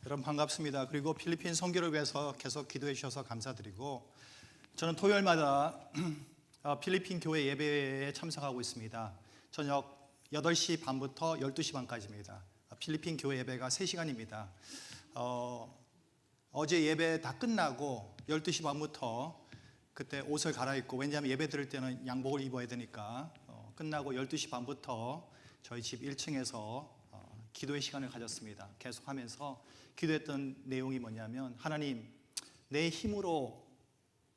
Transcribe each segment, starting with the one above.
여러분 반갑습니다. 그리고 필리핀 선교를 위해서 계속 기도해 주셔서 감사드리고, 저는 토요일마다 필리핀 교회 예배에 참석하고 있습니다. 저녁 8시 반부터 12시 반까지입니다. 필리핀 교회 예배가 3시간입니다. 어제 예배 다 끝나고 12시 반부터 그때 옷을 갈아입고, 왜냐하면 예배 드릴 때는 양복을 입어야 되니까, 끝나고 12시 반부터 저희 집 1층에서 기도의 시간을 가졌습니다. 계속하면서 기도했던 내용이 뭐냐면, 하나님, 내 힘으로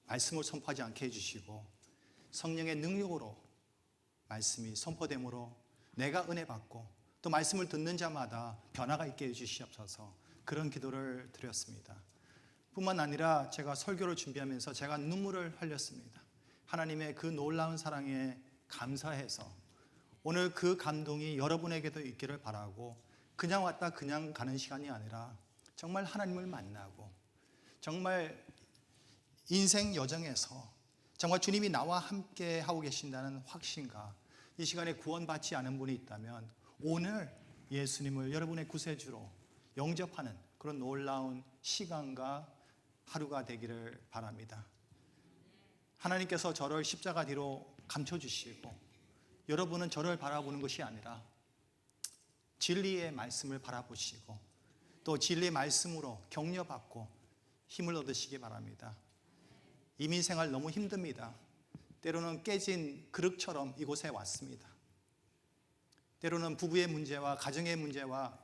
말씀을 선포하지 않게 해주시고 성령의 능력으로 말씀이 선포됨으로 내가 은혜 받고 또 말씀을 듣는 자마다 변화가 있게 해주시옵소서, 그런 기도를 드렸습니다. 뿐만 아니라 제가 설교를 준비하면서 제가 눈물을 흘렸습니다. 하나님의 그 놀라운 사랑에 감사해서 오늘 그 감동이 여러분에게도 있기를 바라고, 그냥 왔다 그냥 가는 시간이 아니라 정말 하나님을 만나고, 정말 인생 여정에서 정말 주님이 나와 함께 하고 계신다는 확신과 이 시간에 구원받지 않은 분이 있다면 오늘 예수님을 여러분의 구세주로 영접하는 그런 놀라운 시간과 하루가 되기를 바랍니다. 하나님께서 저를 십자가 뒤로 감춰주시고, 여러분은 저를 바라보는 것이 아니라 진리의 말씀을 바라보시고 또 진리의 말씀으로 격려받고 힘을 얻으시기 바랍니다. 이민생활 너무 힘듭니다. 때로는 깨진 그릇처럼 이곳에 왔습니다. 때로는 부부의 문제와 가정의 문제와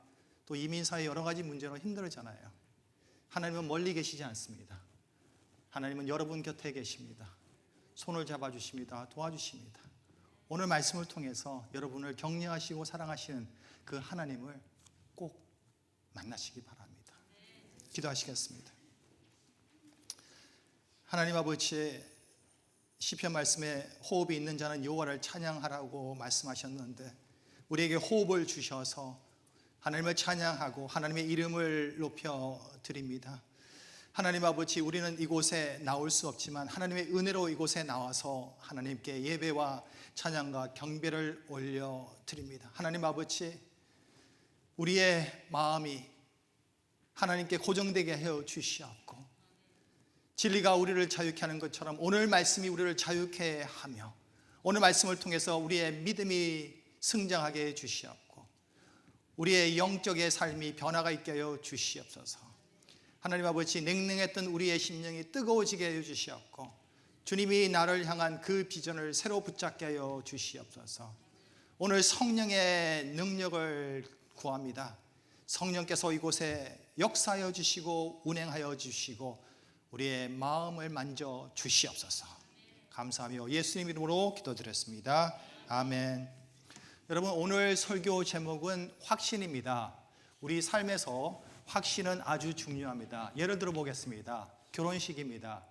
또 이민사의 여러 가지 문제로 힘들잖아요. 하나님은 멀리 계시지 않습니다. 하나님은 여러분 곁에 계십니다. 손을 잡아주십니다. 도와주십니다. 오늘 말씀을 통해서 여러분을 격려하시고 사랑하시는 그 하나님을 꼭 만나시기 바랍니다. 기도하시겠습니다. 하나님 아버지, 시편 말씀에 호흡이 있는 자는 여호와를 찬양하라고 말씀하셨는데, 우리에게 호흡을 주셔서 하나님을 찬양하고 하나님의 이름을 높여 드립니다. 하나님 아버지, 우리는 이곳에 나올 수 없지만 하나님의 은혜로 이곳에 나와서 하나님께 예배와 찬양과 경배를 올려 드립니다. 하나님 아버지, 우리의 마음이 하나님께 고정되게 하여 주시옵고, 진리가 우리를 자유케 하는 것처럼 오늘 말씀이 우리를 자유케 하며 오늘 말씀을 통해서 우리의 믿음이 성장하게 해 주시옵고 우리의 영적의 삶이 변화가 있게 하여 주시옵소서. 하나님 아버지, 냉랭했던 우리의 심령이 뜨거워지게 해 주시옵고 주님이 나를 향한 그 비전을 새로 붙잡게 하여 주시옵소서. 오늘 성령의 능력을 구합니다. 성령께서 이곳에 역사하여 주시고 운행하여 주시고 우리의 마음을 만져 주시옵소서. 감사하며 예수님 이름으로 기도드렸습니다. 아멘. 여러분, 오늘 설교 제목은 확신입니다. 우리 삶에서 확신은 아주 중요합니다. 예를 들어 보겠습니다. 결혼식입니다.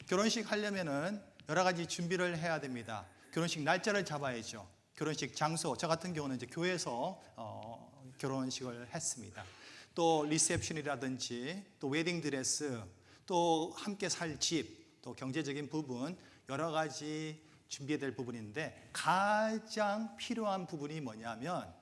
결혼식 하려면은 여러 가지 준비를 해야 됩니다. 결혼식 날짜를 잡아야죠. 결혼식 장소, 저 같은 경우는 이제 교회에서 결혼식을 했습니다. 또 리셉션이라든지 또 웨딩 드레스, 또 함께 살 집, 또 경제적인 부분, 여러 가지 준비해야 될 부분인데, 가장 필요한 부분이 뭐냐면,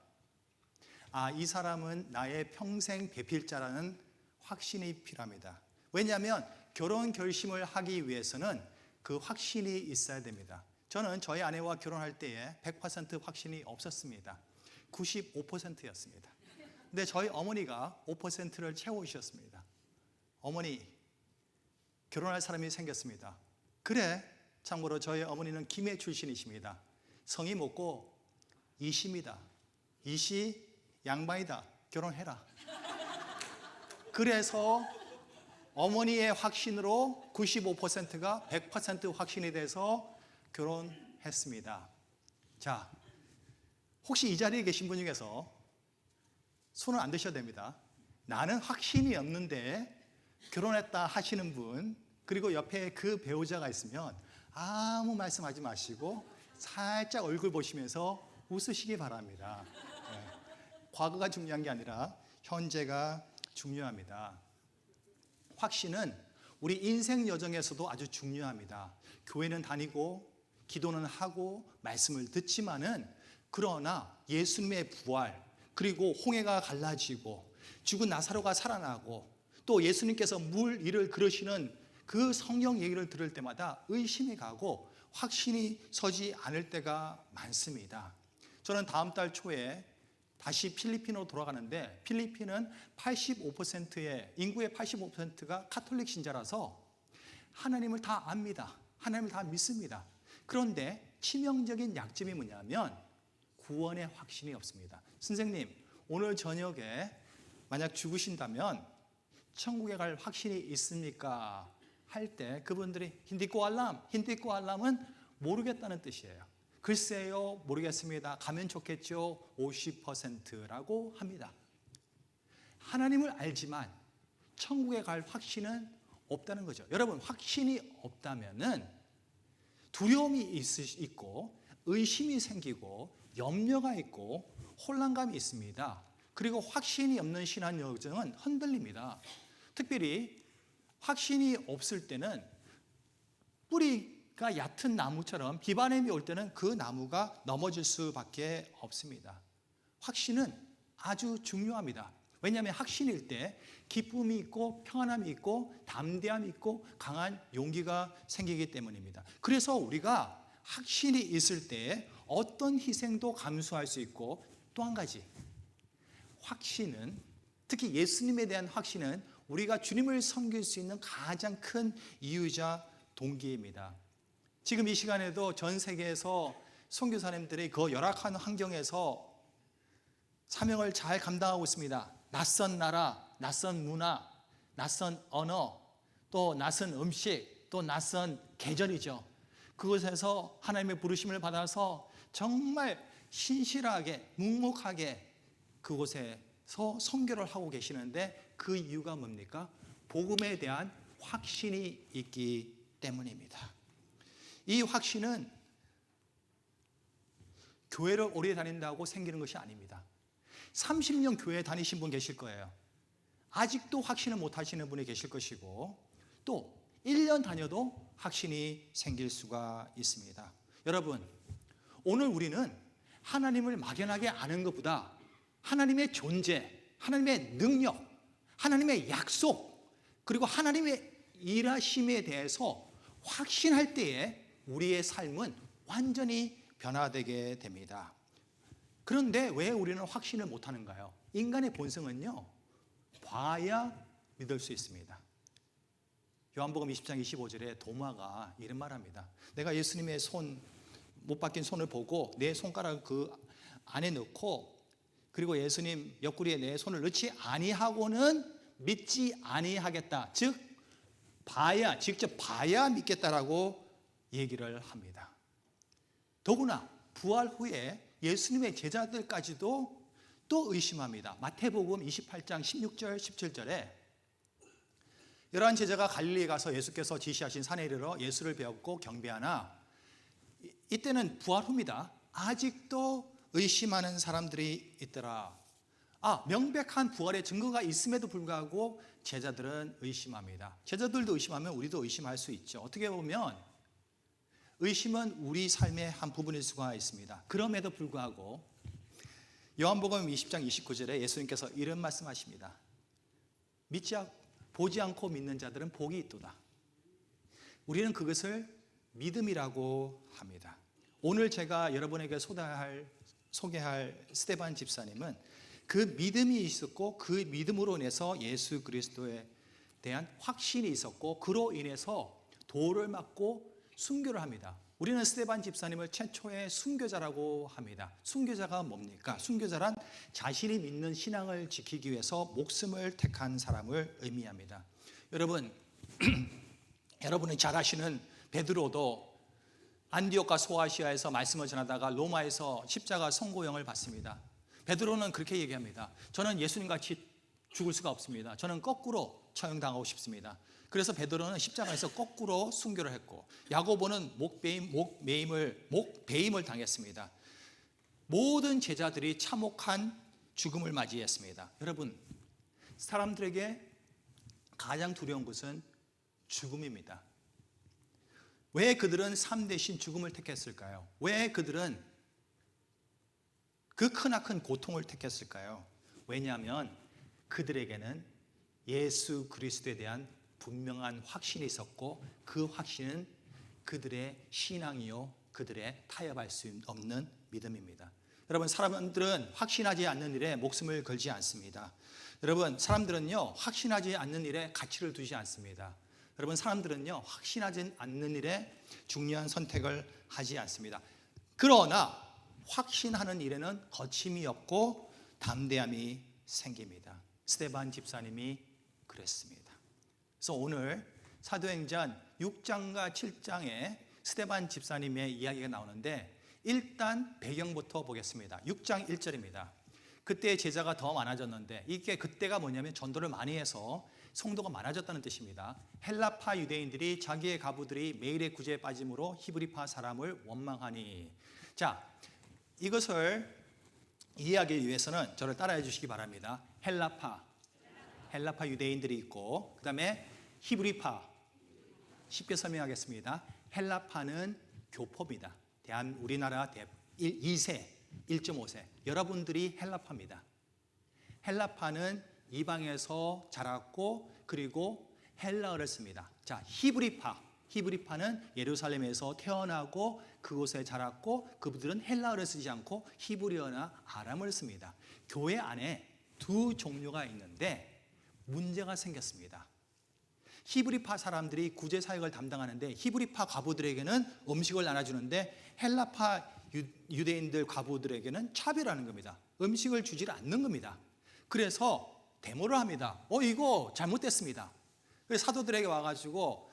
이 사람은 나의 평생 배필자라는 확신이 필요합니다. 왜냐하면 결혼 결심을 하기 위해서는 그 확신이 있어야 됩니다. 저는 저희 아내와 결혼할 때에 100% 확신이 없었습니다. 95%였습니다. 근데 저희 어머니가 5%를 채워주셨습니다. 어머니, 결혼할 사람이 생겼습니다. 그래, 참고로 저희 어머니는 김해 출신이십니다. 성이 뭐고 이시입니다. 이시 양반이다, 결혼해라. 그래서 어머니의 확신으로 95%가 100% 확신이 돼서 결혼했습니다. 자, 혹시 이 자리에 계신 분 중에서 손을 안 드셔도 됩니다. 나는 확신이 없는데 결혼했다 하시는 분, 그리고 옆에 그 배우자가 있으면 아무 말씀하지 마시고 살짝 얼굴 보시면서 웃으시기 바랍니다. 과거가 중요한 게 아니라 현재가 중요합니다. 확신은 우리 인생 여정에서도 아주 중요합니다. 교회는 다니고 기도는 하고 말씀을 듣지만은, 그러나 예수님의 부활, 그리고 홍해가 갈라지고 죽은 나사로가 살아나고 또 예수님께서 물 일을 그러시는 그 성경 얘기를 들을 때마다 의심이 가고 확신이 서지 않을 때가 많습니다. 저는 다음 달 초에 다시 필리핀으로 돌아가는데 필리핀은 85%의 인구의 85%가 카톨릭 신자라서 하나님을 다 압니다. 하나님을 다 믿습니다. 그런데 치명적인 약점이 뭐냐면 구원의 확신이 없습니다. 선생님, 오늘 저녁에 만약 죽으신다면 천국에 갈 확신이 있습니까? 할 때 그분들이 힌디꼬 알람은 모르겠다는 뜻이에요. 글쎄요, 모르겠습니다. 가면 좋겠죠. 50%라고 합니다. 하나님을 알지만 천국에 갈 확신은 없다는 거죠. 여러분, 확신이 없다면은 두려움이 있고 의심이 생기고 염려가 있고 혼란감이 있습니다. 그리고 확신이 없는 신앙 여정은 흔들립니다. 특별히 확신이 없을 때는 뿌리가 얕은 나무처럼 비바람이 올 때는 그 나무가 넘어질 수밖에 없습니다. 확신은 아주 중요합니다. 왜냐하면 확신일 때 기쁨이 있고 평안함이 있고 담대함이 있고 강한 용기가 생기기 때문입니다. 그래서 우리가 확신이 있을 때 어떤 희생도 감수할 수 있고 또 한 가지 확신은 특히 예수님에 대한 확신은 우리가 주님을 섬길 수 있는 가장 큰 이유이자 동기입니다. 지금 이 시간에도 전 세계에서 선교사님들이 그 열악한 환경에서 사명을 잘 감당하고 있습니다. 낯선 나라, 낯선 문화, 낯선 언어, 또 낯선 음식, 또 낯선 계절이죠. 그곳에서 하나님의 부르심을 받아서 정말 신실하게, 묵묵하게 그곳에서 선교를 하고 계시는데 그 이유가 뭡니까? 복음에 대한 확신이 있기 때문입니다. 이 확신은 교회를 오래 다닌다고 생기는 것이 아닙니다. 30년 교회 다니신 분 계실 거예요. 아직도 확신을 못 하시는 분이 계실 것이고 또 1년 다녀도 확신이 생길 수가 있습니다. 여러분, 오늘 우리는 하나님을 막연하게 아는 것보다 하나님의 존재, 하나님의 능력, 하나님의 약속, 그리고 하나님의 일하심에 대해서 확신할 때에 우리의 삶은 완전히 변화되게 됩니다. 그런데 왜 우리는 확신을 못하는가요? 인간의 본성은요, 봐야 믿을 수 있습니다. 요한복음 20장 25절에 도마가 이런 말합니다. 내가 예수님의 못 박힌 손을 보고 내 손가락을 그 안에 넣고 그리고 예수님 옆구리에 내 손을 넣지 아니하고는 믿지 아니하겠다. 즉 직접 봐야 믿겠다라고 얘기를 합니다. 더구나 부활 후에 예수님의 제자들까지도 또 의심합니다. 마태복음 28장 16절 17절에 11 제자가 갈릴리에 가서 예수께서 지시하신 산에 이르러 예수를 배웠고 경배하나 이때는 부활 후입니다. 아직도 의심하는 사람들이 있더라. 명백한 부활의 증거가 있음에도 불구하고 제자들은 의심합니다. 제자들도 의심하면 우리도 의심할 수 있죠. 어떻게 보면 의심은 우리 삶의 한 부분일 수가 있습니다. 그럼에도 불구하고 요한복음 20장 29절에 예수님께서 이런 말씀하십니다. 보지 않고 믿는 자들은 복이 있도다. 우리는 그것을 믿음이라고 합니다. 오늘 제가 여러분에게 소개할 스데반 집사님은 그 믿음이 있었고 그 믿음으로 인해서 예수 그리스도에 대한 확신이 있었고 그로 인해서 돌을 맞고 순교를 합니다. 우리는 스데반 집사님을 최초의 순교자라고 합니다. 순교자가 뭡니까? 순교자란 자신이 믿는 신앙을 지키기 위해서 목숨을 택한 사람을 의미합니다. 여러분, 여러분이 잘 아시는 베드로도 안디옥과 소아시아에서 말씀을 전하다가 로마에서 십자가 선고형을 받습니다. 베드로는 그렇게 얘기합니다. 저는 예수님같이 죽을 수가 없습니다. 저는 거꾸로 처형당하고 싶습니다. 그래서 베드로는 십자가에서 거꾸로 순교를 했고 야고보는 목배임을 당했습니다. 모든 제자들이 참혹한 죽음을 맞이했습니다. 여러분, 사람들에게 가장 두려운 것은 죽음입니다. 왜 그들은 삶 대신 죽음을 택했을까요? 왜 그들은 그 크나큰 고통을 택했을까요? 왜냐하면 그들에게는 예수 그리스도에 대한 분명한 확신이 있었고 그 확신은 그들의 신앙이요 그들의 타협할 수 없는 믿음입니다. 여러분, 사람들은 확신하지 않는 일에 목숨을 걸지 않습니다. 여러분, 사람들은요 확신하지 않는 일에 가치를 두지 않습니다. 여러분, 사람들은요 확신하지 않는 일에 중요한 선택을 하지 않습니다. 그러나 확신하는 일에는 거침이 없고 담대함이 생깁니다. 스데반 집사님이 그랬습니다. 그래서 오늘 사도행전 6장과 7장에 스데반 집사님의 이야기가 나오는데 일단 배경부터 보겠습니다. 6장 1절입니다. 그때 제자가 더 많아졌는데, 이게 그때가 뭐냐면 전도를 많이 해서 성도가 많아졌다는 뜻입니다. 헬라파 유대인들이 자기의 가부들이 매일의 구제에 빠짐으로 히브리파 사람을 원망하니. 자, 이것을 이해하기 위해서는 저를 따라해 주시기 바랍니다. 헬라파 유대인들이 있고, 그 다음에 히브리파. 쉽게 설명하겠습니다. 헬라파는 교포입니다. 우리나라 2세, 1.5세. 여러분들이 헬라파입니다. 헬라파는 이방에서 자랐고 그리고 헬라어를 씁니다. 자, 히브리파는 예루살렘에서 태어나고 그곳에 자랐고 그분들은 헬라어를 쓰지 않고 히브리어나 아람어를 씁니다. 교회 안에 두 종류가 있는데 문제가 생겼습니다. 히브리파 사람들이 구제 사역을 담당하는데 히브리파 과부들에게는 음식을 나눠주는데 헬라파 유대인들 과부들에게는 차별하는 겁니다. 음식을 주지 않는 겁니다. 그래서 데모를 합니다. 이거 잘못됐습니다. 그래서 사도들에게 와가지고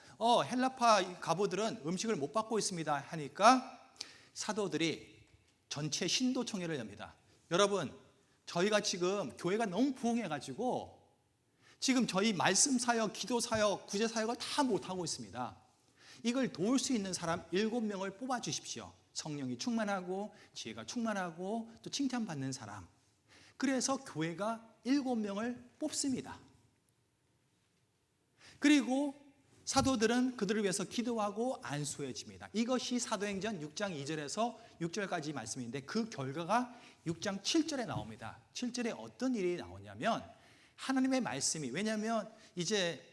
헬라파 과부들은 음식을 못 받고 있습니다 하니까 사도들이 전체 신도총회를 엽니다. 여러분, 저희가 지금 교회가 너무 부흥해가지고 지금 저희 말씀 사역, 기도 사역, 구제 사역을 다 못하고 있습니다. 이걸 도울 수 있는 사람 7명을 뽑아주십시오. 성령이 충만하고 지혜가 충만하고 또 칭찬받는 사람. 그래서 교회가 7명을 뽑습니다. 그리고 사도들은 그들을 위해서 기도하고 안수해집니다. 이것이 사도행전 6장 2절에서 6절까지 말씀인데 그 결과가 6장 7절에 나옵니다. 7절에 어떤 일이 나오냐면 하나님의 말씀이, 왜냐하면 이제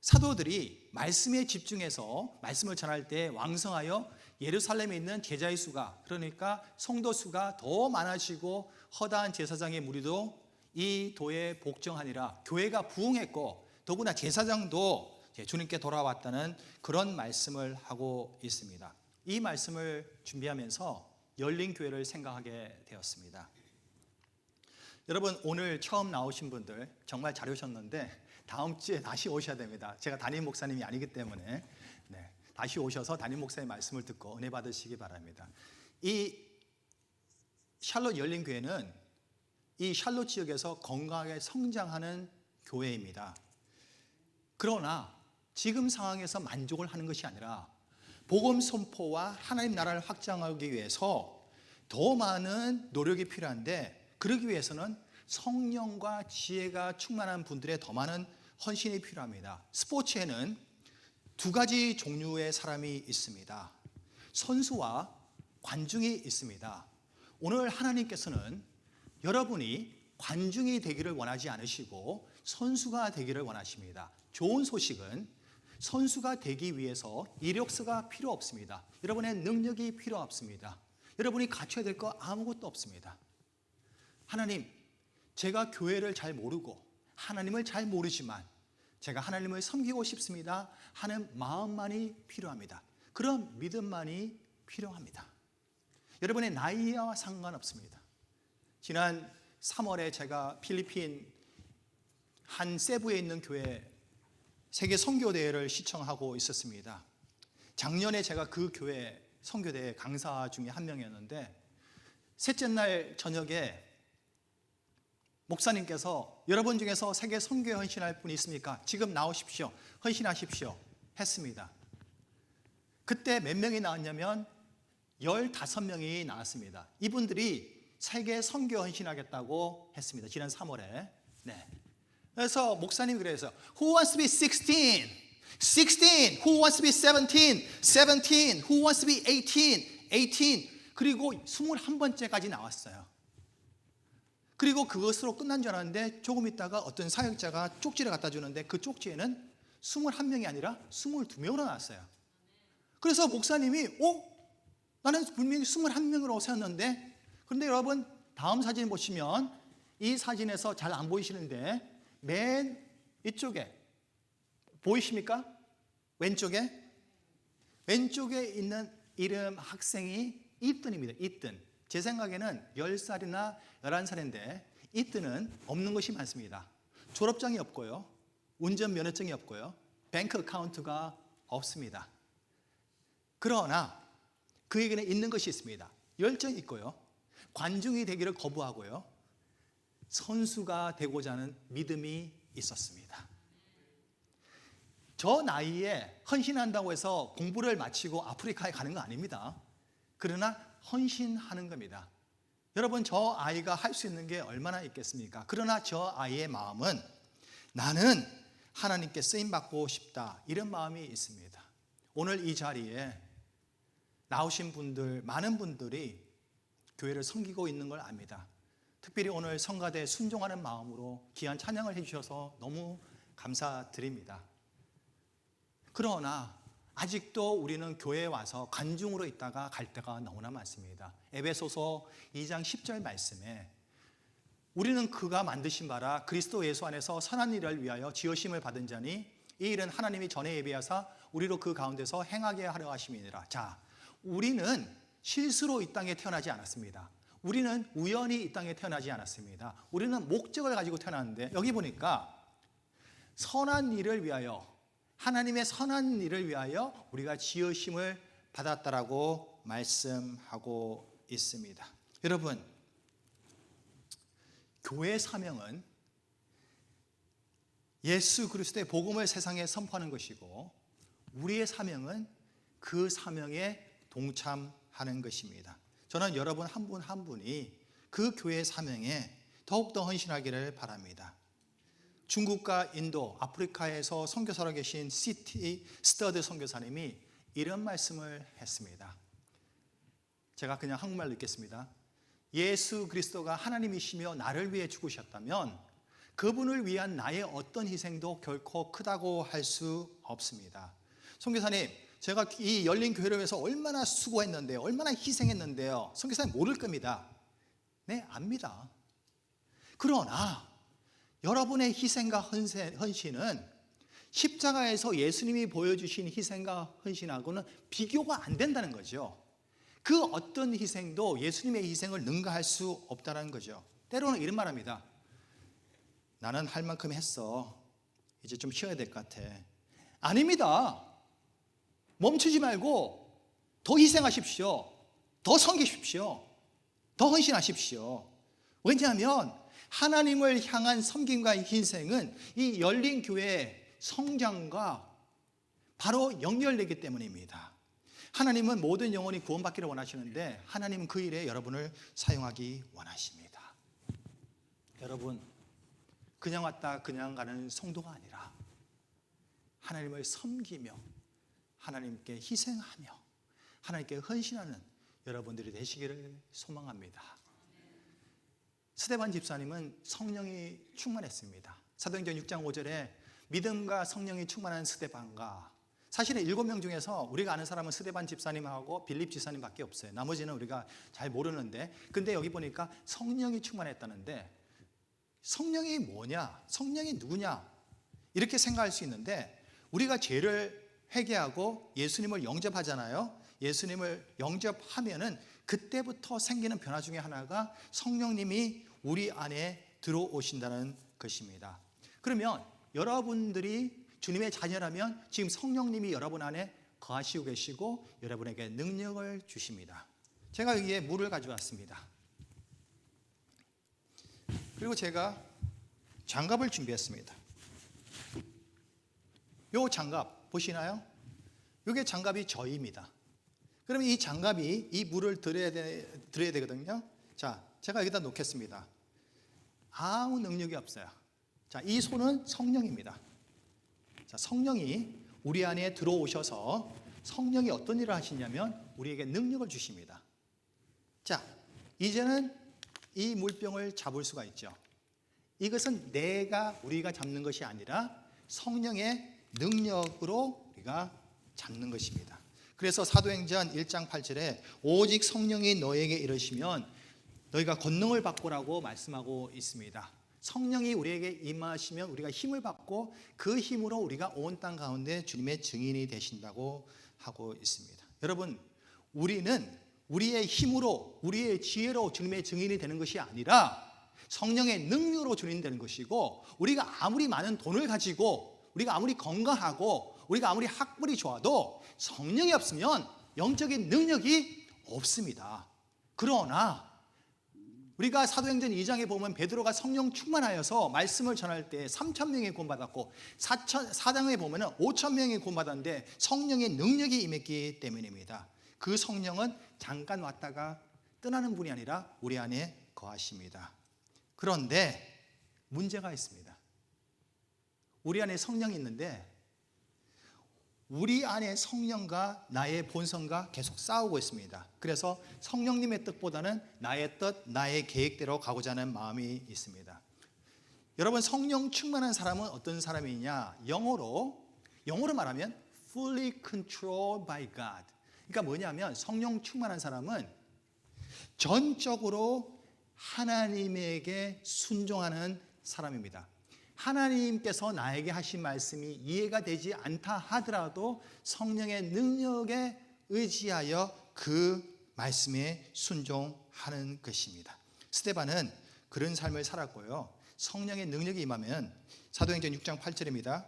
사도들이 말씀에 집중해서 말씀을 전할 때 왕성하여 예루살렘에 있는 제자의 수가, 그러니까 성도 수가 더 많아지고 허다한 제사장의 무리도 이 도에 복종하니라. 교회가 부흥했고 더구나 제사장도 주님께 돌아왔다는 그런 말씀을 하고 있습니다. 이 말씀을 준비하면서 열린 교회를 생각하게 되었습니다. 여러분, 오늘 처음 나오신 분들 정말 잘 오셨는데 다음 주에 다시 오셔야 됩니다. 제가 담임 목사님이 아니기 때문에 다시 오셔서 담임 목사의 말씀을 듣고 은혜 받으시기 바랍니다. 이 샬롯 열린 교회는 이 샬롯 지역에서 건강하게 성장하는 교회입니다. 그러나 지금 상황에서 만족을 하는 것이 아니라 복음 선포와 하나님 나라를 확장하기 위해서 더 많은 노력이 필요한데, 그러기 위해서는 성령과 지혜가 충만한 분들의 더 많은 헌신이 필요합니다. 스포츠에는 두 가지 종류의 사람이 있습니다. 선수와 관중이 있습니다. 오늘 하나님께서는 여러분이 관중이 되기를 원하지 않으시고 선수가 되기를 원하십니다. 좋은 소식은 선수가 되기 위해서 이력서가 필요 없습니다. 여러분의 능력이 필요 없습니다. 여러분이 갖춰야 될 거 아무것도 없습니다. 하나님, 제가 교회를 잘 모르고 하나님을 잘 모르지만 제가 하나님을 섬기고 싶습니다 하는 마음만이 필요합니다. 그런 믿음만이 필요합니다. 여러분의 나이와 상관없습니다. 지난 3월에 제가 필리핀 한 세부에 있는 교회 세계 선교대회를 시청하고 있었습니다. 작년에 제가 그 교회 선교대회 강사 중에 한 명이었는데 셋째 날 저녁에 목사님께서 여러분 중에서 세계 선교에 헌신할 분이 있습니까? 지금 나오십시오. 헌신하십시오. 했습니다. 그때 몇 명이 나왔냐면 15명이 나왔습니다. 이분들이 세계 선교 헌신하겠다고 했습니다. 지난 3월에. 그래서 목사님이 그래서 Who wants to be 16? 16. Who wants to be 17? 17. Who wants to be 18? 18. 그리고 21번째까지 나왔어요. 그리고 그것으로 끝난 줄 알았는데 조금 있다가 어떤 사역자가 쪽지를 갖다 주는데 그 쪽지에는 21명이 아니라 22명으로 나왔어요. 그래서 목사님이 나는 분명히 21명으로 세웠는데, 그런데 여러분 다음 사진 보시면 이 사진에서 잘 안 보이시는데 맨 이쪽에 보이십니까? 왼쪽에 있는 이름 학생이 이뜬입니다. 이뜬. 제 생각에는 10살이나 11살인데 이뜬은 없는 것이 많습니다. 졸업장이 없고요, 운전면허증이 없고요, 뱅크 어카운트가 없습니다. 그러나 그에게는 있는 것이 있습니다. 열정이 있고요, 관중이 되기를 거부하고요, 선수가 되고자 하는 믿음이 있었습니다. 저 나이에 헌신한다고 해서 공부를 마치고 아프리카에 가는 거 아닙니다. 그러나 헌신하는 겁니다. 여러분, 저 아이가 할 수 있는 게 얼마나 있겠습니까? 그러나 저 아이의 마음은 나는 하나님께 쓰임받고 싶다, 이런 마음이 있습니다. 오늘 이 자리에 나오신 분들, 많은 분들이 교회를 섬기고 있는 걸 압니다. 특별히 오늘 성가대 순종하는 마음으로 귀한 찬양을 해주셔서 너무 감사드립니다. 그러나 아직도 우리는 교회에 와서 관중으로 있다가 갈 때가 너무나 많습니다. 에베소서 2장 10절 말씀에 우리는 그가 만드신 바라 그리스도 예수 안에서 선한 일을 위하여 지으심을 받은 자니 이 일은 하나님이 전에 예비하사 우리로 그 가운데서 행하게 하려 하심이니라. 자, 우리는 실수로 이 땅에 태어나지 않았습니다. 우리는 우연히 이 땅에 태어나지 않았습니다. 우리는 목적을 가지고 태어났는데, 여기 보니까 선한 일을 위하여, 하나님의 선한 일을 위하여 우리가 지으심을 받았다라고 말씀하고 있습니다. 여러분, 교회의 사명은 예수 그리스도의 복음을 세상에 선포하는 것이고, 우리의 사명은 그 사명에 동참하는 것입니다. 저는 여러분 한 분 한 분이 그 교회의 사명에 더욱더 헌신하기를 바랍니다. 중국과 인도, 아프리카에서 선교사로 계신 시티 스터드 선교사님이 이런 말씀을 했습니다. 제가 그냥 한국말로 읽겠습니다. 예수 그리스도가 하나님이시며 나를 위해 죽으셨다면 그분을 위한 나의 어떤 희생도 결코 크다고 할 수 없습니다. 선교사님, 제가 이 열린 교회를 위해서 얼마나 수고했는데요, 얼마나 희생했는데요. 선교사님 모를 겁니다. 네, 압니다. 그러나 여러분의 희생과 헌신은 십자가에서 예수님이 보여주신 희생과 헌신하고는 비교가 안 된다는 거죠. 그 어떤 희생도 예수님의 희생을 능가할 수 없다는 거죠. 때로는 이런 말 합니다. 나는 할 만큼 했어, 이제 좀 쉬어야 될 것 같아. 아닙니다. 멈추지 말고 더 희생하십시오. 더 섬기십시오. 더 헌신하십시오. 왜냐하면 하나님을 향한 섬김과 희생은 이 열린 교회의 성장과 바로 연결되기 때문입니다. 하나님은 모든 영혼이 구원받기를 원하시는데 하나님은 그 일에 여러분을 사용하기 원하십니다. 여러분, 그냥 왔다 그냥 가는 성도가 아니라 하나님을 섬기며 하나님께 희생하며 하나님께 헌신하는 여러분들이 되시기를 소망합니다. 스데반 집사님은 성령이 충만했습니다. 사도행전 6장 5절에 믿음과 성령이 충만한 스데반과, 사실은 7명 중에서 우리가 아는 사람은 스데반 집사님하고 빌립 집사님밖에 없어요. 나머지는 우리가 잘 모르는데, 근데 여기 보니까 성령이 충만했다는데 성령이 뭐냐? 성령이 누구냐? 이렇게 생각할 수 있는데, 우리가 죄를 회개하고 예수님을 영접하잖아요. 예수님을 영접하면은 그때부터 생기는 변화 중에 하나가 성령님이 우리 안에 들어오신다는 것입니다. 그러면 여러분들이 주님의 자녀라면 지금 성령님이 여러분 안에 거하시고 계시고 여러분에게 능력을 주십니다. 제가 여기에 물을 가져왔습니다. 그리고 제가 장갑을 준비했습니다. 요 장갑 보시나요? 이게 장갑이 저입니다. 그러면 이 장갑이 이 물을 들여야 되거든요. 자, 제가 여기다 놓겠습니다. 아무 능력이 없어요. 자, 이 손은 성령입니다. 자, 성령이 우리 안에 들어오셔서 성령이 어떤 일을 하시냐면 우리에게 능력을 주십니다. 자, 이제는 이 물병을 잡을 수가 있죠. 이것은 우리가 잡는 것이 아니라 성령의 능력으로 우리가 잡는 것입니다. 그래서 사도행전 1장 8절에 오직 성령이 너에게 이르시면 너희가 권능을 받고라고 말씀하고 있습니다. 성령이 우리에게 임하시면 우리가 힘을 받고 그 힘으로 우리가 온 땅 가운데 주님의 증인이 되신다고 하고 있습니다. 여러분, 우리는 우리의 힘으로 우리의 지혜로 주님의 증인이 되는 것이 아니라 성령의 능력으로 주님이 되는 것이고, 우리가 아무리 많은 돈을 가지고 우리가 아무리 건강하고 우리가 아무리 학벌이 좋아도 성령이 없으면 영적인 능력이 없습니다. 그러나 우리가 사도행전 2장에 보면 베드로가 성령 충만하여서 말씀을 전할 때 3,000명이 구원받았고 4장에 보면 5,000명이 구원받았는데 성령의 능력이 임했기 때문입니다. 그 성령은 잠깐 왔다가 떠나는 분이 아니라 우리 안에 거하십니다. 그런데 문제가 있습니다. 우리 안에 성령이 있는데 우리 안에 성령과 나의 본성과 계속 싸우고 있습니다. 그래서 성령님의 뜻보다는 나의 뜻, 나의 계획대로 가고자 하는 마음이 있습니다. 여러분, 성령 충만한 사람은 어떤 사람이냐? 영어로 말하면 fully controlled by God. 그러니까 뭐냐면 성령 충만한 사람은 전적으로 하나님에게 순종하는 사람입니다. 하나님께서 나에게 하신 말씀이 이해가 되지 않다 하더라도 성령의 능력에 의지하여 그 말씀에 순종하는 것입니다. 스데반은 그런 삶을 살았고요. 성령의 능력이 임하면 사도행전 6장 8절입니다.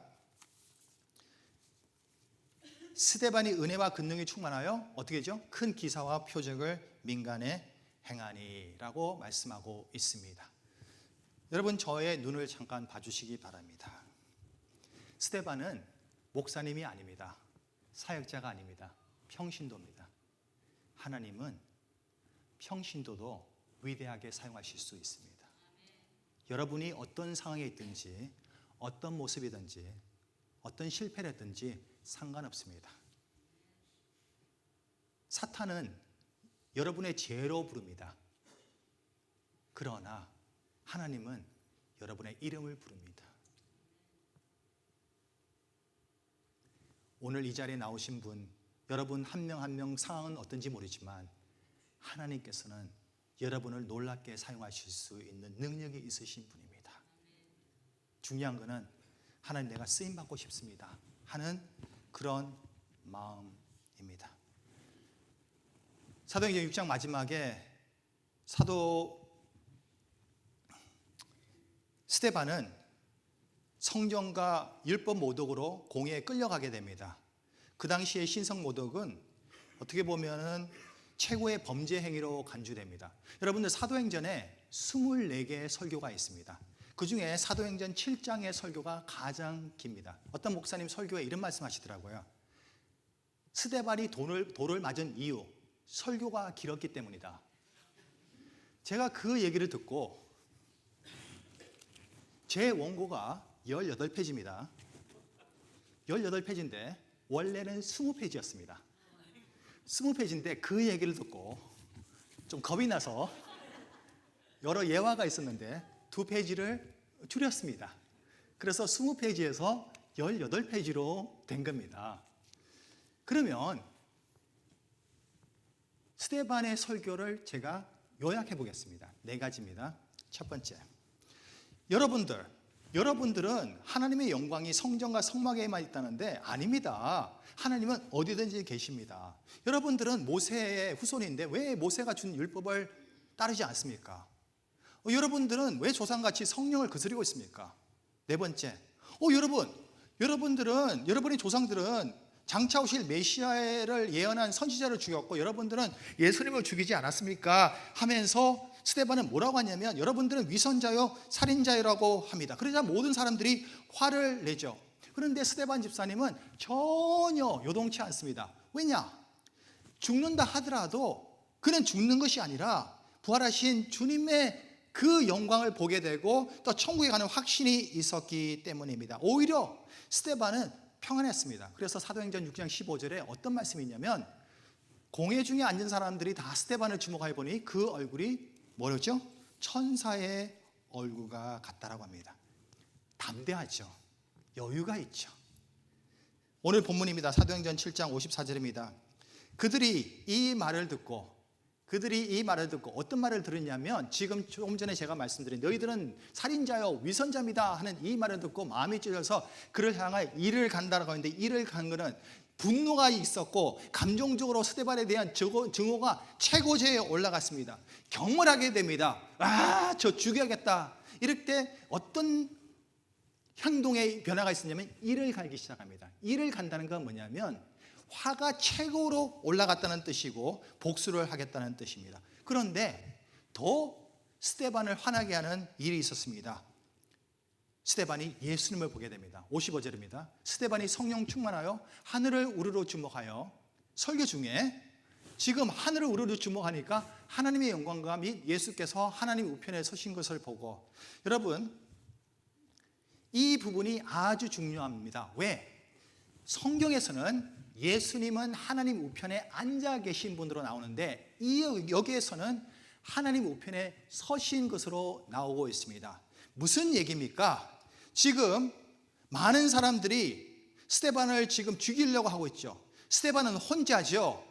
스데반이 은혜와 권능이 충만하여 어떻게 되죠? 큰 기사와 표적을 민간에 행하니라고 말씀하고 있습니다. 여러분, 저의 눈을 잠깐 봐주시기 바랍니다. 스데반은 목사님이 아닙니다. 사역자가 아닙니다. 평신도입니다. 하나님은 평신도도 위대하게 사용하실 수 있습니다. 여러분이 어떤 상황에 있든지 어떤 모습이든지 어떤 실패를 했든지 상관없습니다. 사탄은 여러분의 죄로 부릅니다. 그러나 하나님은 여러분의 이름을 부릅니다. 오늘 이 자리에 나오신 분, 여러분 한 명 한 명 상황은 어떤지 모르지만 하나님께서는 여러분을 놀랍게 사용하실 수 있는 능력이 있으신 분입니다. 중요한 것은 하나님, 내가 쓰임받고 싶습니다 하는 그런 마음입니다. 사도행전 6장 마지막에 스데반은 성전과 율법 모독으로 공회에 끌려가게 됩니다. 그 당시에 신성 모독은 어떻게 보면은 최고의 범죄 행위로 간주됩니다. 여러분들, 사도행전에 24개의 설교가 있습니다. 그 중에 사도행전 7장의 설교가 가장 깁니다. 어떤 목사님 설교에 이런 말씀하시더라고요. 스데반이 돌을 맞은 이유, 설교가 길었기 때문이다. 제가 그 얘기를 듣고, 제 원고가 18페이지입니다. 18페이지인데 원래는 20페이지였습니다. 20페이지인데 그 얘기를 듣고 좀 겁이 나서 여러 예화가 있었는데 2페이지를 줄였습니다. 그래서 20페이지에서 18페이지로 된 겁니다. 그러면 스데반의 설교를 제가 요약해 보겠습니다. 4가지입니다. 첫 번째, 여러분들은 하나님의 영광이 성전과 성막에만 있다는데 아닙니다. 하나님은 어디든지 계십니다. 여러분들은 모세의 후손인데 왜 모세가 준 율법을 따르지 않습니까? 여러분들은 왜 조상같이 성령을 거스리고 있습니까? 4번째, 여러분의 조상들은 장차 오실 메시아를 예언한 선지자를 죽였고 여러분들은 예수님을 죽이지 않았습니까? 하면서 스데반은 뭐라고 하냐면 여러분들은 위선자요 살인자라고 합니다. 그러자 모든 사람들이 화를 내죠. 그런데 스데반 집사님은 전혀 요동치 않습니다. 왜냐? 죽는다 하더라도 그는 죽는 것이 아니라 부활하신 주님의 그 영광을 보게 되고 또 천국에 가는 확신이 있었기 때문입니다. 오히려 스데반은 평안했습니다. 그래서 사도행전 6장 15절에 어떤 말씀이 있냐면 공회 중에 앉은 사람들이 다 스데반을 주목해 보니 그 얼굴이 뭐였죠? 천사의 얼굴과 같다라고 합니다. 담대하죠. 여유가 있죠. 오늘 본문입니다. 사도행전 7장 54절입니다. 그들이 이 말을 듣고 어떤 말을 들었냐면, 지금 조금 전에 제가 말씀드린 너희들은 살인자요 위선자입니다 하는 이 말을 듣고 마음이 찢어져서 그를 향하여 이를 간다라고 하는데, 이를 간 것은 분노가 있었고 감정적으로 스데반에 대한 증오가 최고조에 올라갔습니다. 경멸하게 됩니다. 저 죽여야겠다. 이럴 때 어떤 행동의 변화가 있었냐면 이를 갈기 시작합니다. 이를 간다는 건 뭐냐면 화가 최고로 올라갔다는 뜻이고 복수를 하겠다는 뜻입니다. 그런데 더 스데반을 화나게 하는 일이 있었습니다. 스데반이 예수님을 보게 됩니다. 55절입니다. 스데반이 성령 충만하여 하늘을 우르르 주목하여, 설교 중에 지금 하늘을 우르르 주목하니까 하나님의 영광과 및 예수께서 하나님 우편에 서신 것을 보고, 여러분 이 부분이 아주 중요합니다. 왜? 성경에서는 예수님은 하나님 우편에 앉아 계신 분으로 나오는데, 여기에서는 하나님 우편에 서신 것으로 나오고 있습니다. 무슨 얘기입니까? 지금 많은 사람들이 스데반을 지금 죽이려고 하고 있죠. 스데반은 혼자죠.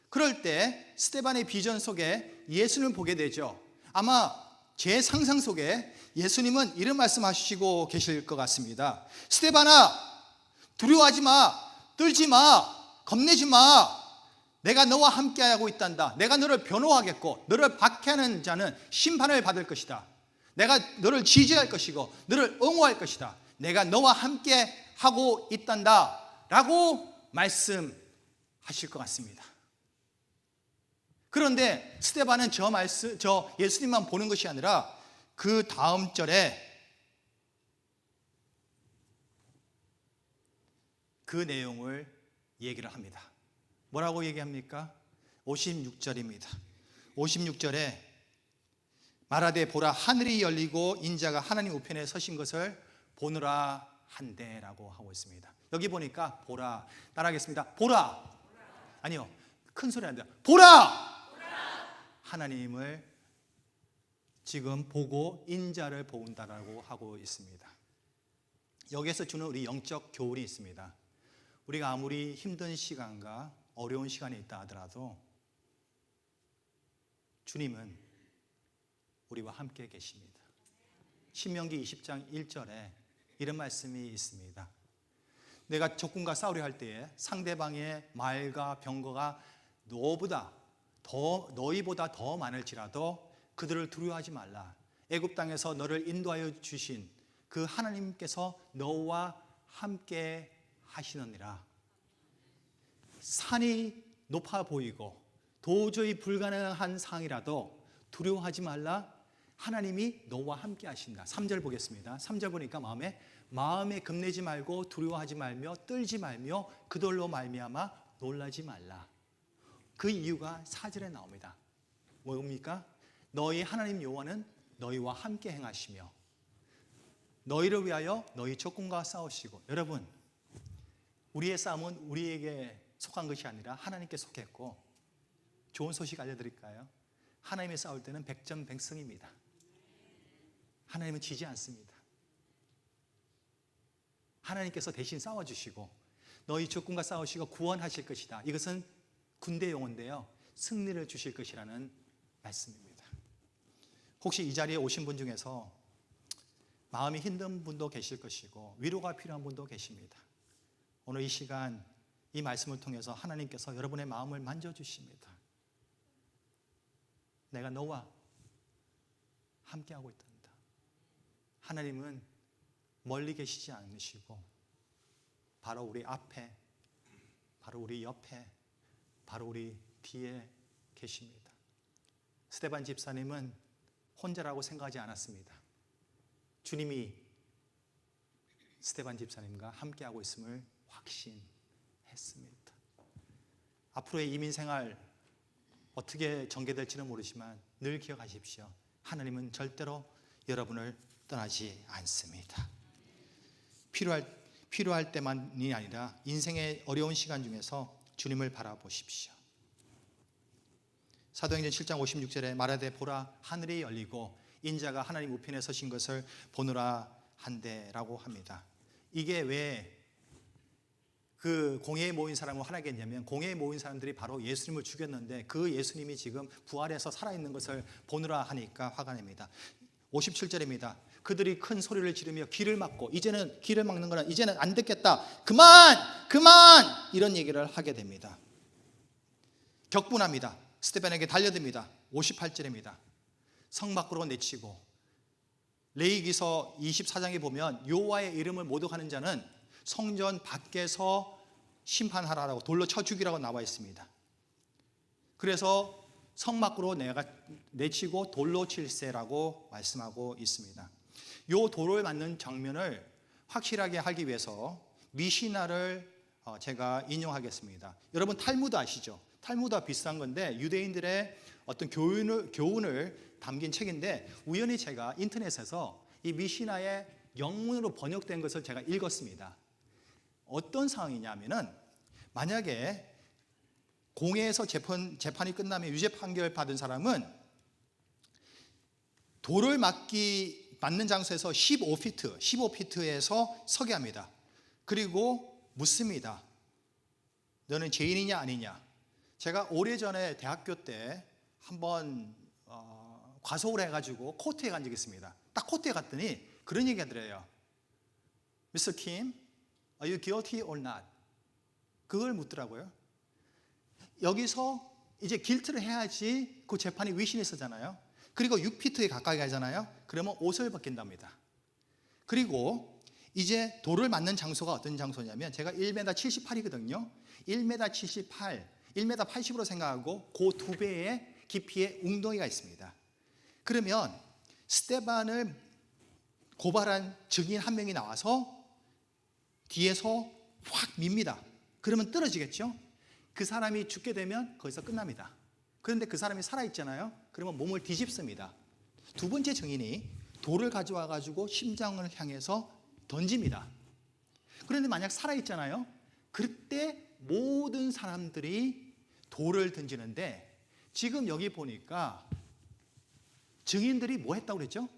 그럴 때 스데반의 비전 속에 예수님을 보게 되죠. 아마 제 상상 속에 예수님은 이런 말씀하시고 계실 것 같습니다. 스데반아, 두려워하지 마, 떨지 마, 겁내지 마. 내가 너와 함께하고 있단다. 내가 너를 변호하겠고 너를 박해하는 자는 심판을 받을 것이다. 내가 너를 지지할 것이고 너를 옹호할 것이다. 내가 너와 함께하고 있단다 라고 말씀하실 것 같습니다. 그런데 스데반은 저 예수님만 보는 것이 아니라 그 다음 절에 그 내용을 얘기를 합니다. 뭐라고 얘기합니까? 56절입니다. 56절에 말하되 보라, 하늘이 열리고 인자가 하나님 우편에 서신 것을 보느라 한대라고 하고 있습니다. 여기 보니까 보라, 따라하겠습니다. 보라. 아니요, 큰 소리 안 돼요. 보라. 하나님을 지금 보고 인자를 본다라고 하고 있습니다. 여기에서 주는 우리 영적 교훈이 있습니다. 우리가 아무리 힘든 시간과 어려운 시간이 있다 하더라도 주님은 우리와 함께 계십니다. 신명기 20장 1절에 이런 말씀이 있습니다. 내가 적군과 싸우려 할 때에 상대방의 말과 병거가 너희보다 더 많을지라도 그들을 두려워하지 말라. 애굽 땅에서 너를 인도하여 주신 그 하나님께서 너와 함께 하시느니라. 산이 높아 보이고 도저히 불가능한 상황이라도 두려워하지 말라. 하나님이 너와 함께 하신다. 3절 보겠습니다. 3절 보니까 마음에 겁내지 말고 두려워하지 말며 떨지 말며 그들로 말미암아 놀라지 말라. 그 이유가 4절에 나옵니다. 뭡니까? 너희 하나님 여호와는 너희와 함께 행하시며 너희를 위하여 너희 적군과 싸우시고. 여러분, 우리의 싸움은 우리에게 속한 것이 아니라 하나님께 속했고, 좋은 소식 알려드릴까요? 하나님이 싸울 때는 백전백승입니다. 하나님은 지지 않습니다. 하나님께서 대신 싸워주시고 너희 적군과 싸우시고 구원하실 것이다. 이것은 군대 용어인데요, 승리를 주실 것이라는 말씀입니다. 혹시 이 자리에 오신 분 중에서 마음이 힘든 분도 계실 것이고 위로가 필요한 분도 계십니다. 오늘 이 시간 이 말씀을 통해서 하나님께서 여러분의 마음을 만져주십니다. 내가 너와 함께하고 있단다. 하나님은 멀리 계시지 않으시고 바로 우리 앞에, 바로 우리 옆에, 바로 우리 뒤에 계십니다. 스데반 집사님은 혼자라고 생각하지 않았습니다. 주님이 스데반 집사님과 함께하고 있음을 확신했습니다. 앞으로의 이민생활 어떻게 전개될지는 모르지만 늘 기억하십시오. 하나님은 절대로 여러분을 떠나지 않습니다. 필요할 때만이 아니라 인생의 어려운 시간 중에서 주님을 바라보십시오. 사도행전 7장 56절에 말하되 보라, 하늘이 열리고 인자가 하나님 우편에 서신 것을 보느라 한대라고 합니다. 이게 왜 그 공회에 모인 사람을 화나게 했냐면, 공회에 모인 사람들이 바로 예수님을 죽였는데 그 예수님이 지금 부활해서 살아있는 것을 보느라 하니까 화가 납니다. 57절입니다. 그들이 큰 소리를 지르며 귀를 막고, 이제는 귀를 막는 거는 이제는 안 듣겠다, 그만 이런 얘기를 하게 됩니다. 격분합니다. 스데반에게 달려듭니다. 58절입니다. 성 밖으로 내치고, 레위기서 24장에 보면 여호와의 이름을 모독하는 자는 성전 밖에서 심판하라라고, 돌로 쳐 죽이라고 나와 있습니다. 그래서 성 밖으로 내치고 돌로 칠세라고 말씀하고 있습니다. 요 돌을 맞는 장면을 확실하게 하기 위해서 미시나를 제가 인용하겠습니다. 여러분 탈무드 아시죠? 탈무드와 비슷한 건데 유대인들의 어떤 교훈을 담긴 책인데, 우연히 제가 인터넷에서 이 미시나의 영문으로 번역된 것을 제가 읽었습니다. 어떤 상황이냐면은, 만약에 공회에서 재판이 끝나면 유죄 판결 받은 사람은 돌을 맞는 장소에서 15피트에서 서게 합니다. 그리고 묻습니다. 너는 죄인이냐 아니냐? 제가 오래전에 대학교 때 한번 과속을 해가지고 코트에 간 적이 있습니다. 딱 코트에 갔더니 그런 얘기 하더래요. Mr. Kim, are you guilty or not? 그걸 묻더라고요. 여기서 이제 길트를 해야지 그 재판이 위신이 서잖아요. 그리고 6피트에 가까이 가잖아요. 그러면 옷을 벗긴답니다. 그리고 이제 돌을 맞는 장소가 어떤 장소냐면, 제가 1m 78이거든요. 1m 78, 1m 80으로 생각하고 그 2배의 깊이의 웅덩이가 있습니다. 그러면 스데반을 고발한 증인 한 명이 나와서 뒤에서 확 밉니다. 그러면 떨어지겠죠? 그 사람이 죽게 되면 거기서 끝납니다. 그런데 그 사람이 살아있잖아요. 그러면 몸을 뒤집습니다. 두 번째 증인이 돌을 가져와 가지고 심장을 향해서 던집니다. 그런데 만약 살아있잖아요. 그때 모든 사람들이 돌을 던지는데, 지금 여기 보니까 증인들이 뭐 했다고 그랬죠?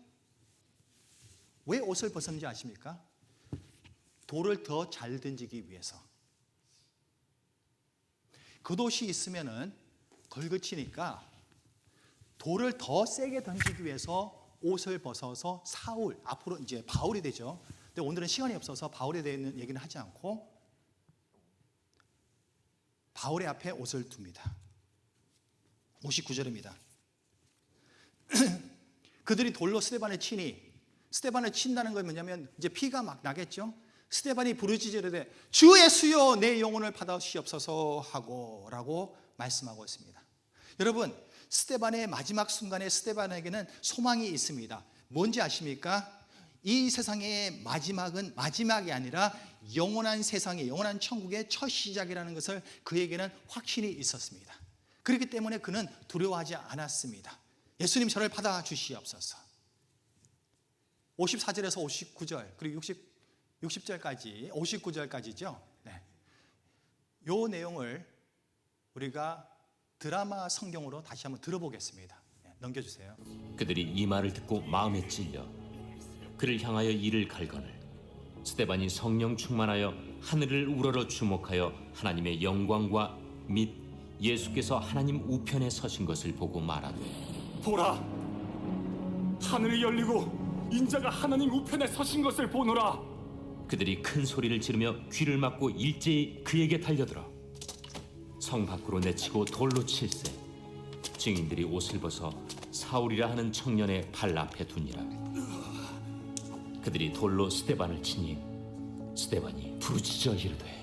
왜 옷을 벗었는지 아십니까? 돌을 더 잘 던지기 위해서. 겉옷이 있으면은 걸그치니까 돌을 더 세게 던지기 위해서 옷을 벗어서 사울, 앞으로 이제 바울이 되죠. 근데 오늘은 시간이 없어서 바울에 대한 얘기는 하지 않고 바울의 앞에 옷을 둡니다. 59절입니다. 그들이 돌로 스데반을 치니, 스데반을 친다는 건 뭐냐면 이제 피가 막 나겠죠. 스데반이 부르짖으되 주 예수여 내 영혼을 받으시옵소서 하고 라고 말씀하고 있습니다. 여러분, 스데반의 마지막 순간에 스데반에게는 소망이 있습니다. 뭔지 아십니까? 이 세상의 마지막은 마지막이 아니라 영원한 세상의, 영원한 천국의 첫 시작이라는 것을 그에게는 확신이 있었습니다. 그렇기 때문에 그는 두려워하지 않았습니다. 예수님 저를 받아주시옵소서. 54절에서 59절 그리고 60절까지 59절까지죠. 네. 요 내용을 우리가 드라마 성경으로 다시 한번 들어보겠습니다. 네, 넘겨주세요. 그들이 이 말을 듣고 마음에 찔려 그를 향하여 이를 갈거늘 스데반이 성령 충만하여 하늘을 우러러 주목하여 하나님의 영광과 및 예수께서 하나님 우편에 서신 것을 보고 말하되 보라, 하늘이 열리고 인자가 하나님 우편에 서신 것을 보노라. 그들이 큰 소리를 지르며 귀를 막고 일제히 그에게 달려들어 성 밖으로 내치고 돌로 칠세. 증인들이 옷을 벗어 사울이라 하는 청년의 발 앞에 두니라. 그들이 돌로 스데반을 치니 스데반이 부르짖어 이르되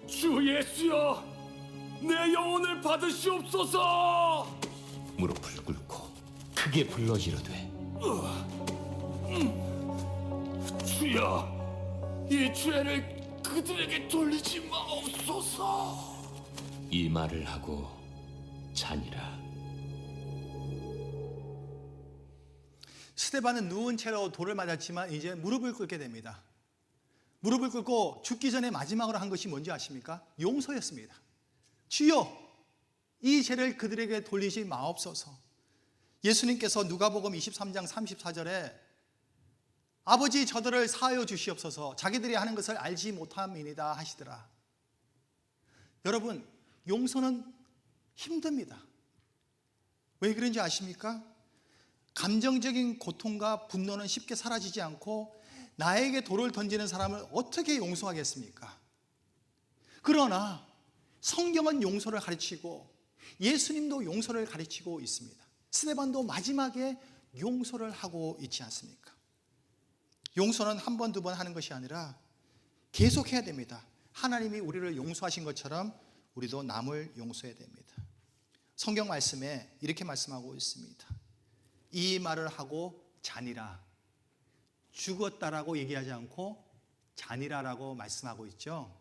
주 예수여, 내 영혼을 받으시옵소서. 무릎을 꿇고 크게 불러 이르되 주여, 이 죄를 그들에게 돌리지 마옵소서. 이 말을 하고 자니라. 스데반은 누운 채로 돌을 맞았지만 이제 무릎을 꿇게 됩니다. 무릎을 꿇고 죽기 전에 마지막으로 한 것이 뭔지 아십니까? 용서였습니다. 주여, 이 죄를 그들에게 돌리지 마옵소서. 예수님께서 누가복음 23장 34절에 아버지 저들을 사하여 주시옵소서 자기들이 하는 것을 알지 못함이니이다 하시더라. 여러분, 용서는 힘듭니다. 왜 그런지 아십니까? 감정적인 고통과 분노는 쉽게 사라지지 않고 나에게 돌을 던지는 사람을 어떻게 용서하겠습니까? 그러나 성경은 용서를 가르치고 예수님도 용서를 가르치고 있습니다. 스데반도 마지막에 용서를 하고 있지 않습니까? 용서는 한 번, 두 번 하는 것이 아니라 계속해야 됩니다. 하나님이 우리를 용서하신 것처럼 우리도 남을 용서해야 됩니다. 성경 말씀에 이렇게 말씀하고 있습니다. 이 말을 하고 자니라. 죽었다라고 얘기하지 않고 자니라라고 말씀하고 있죠.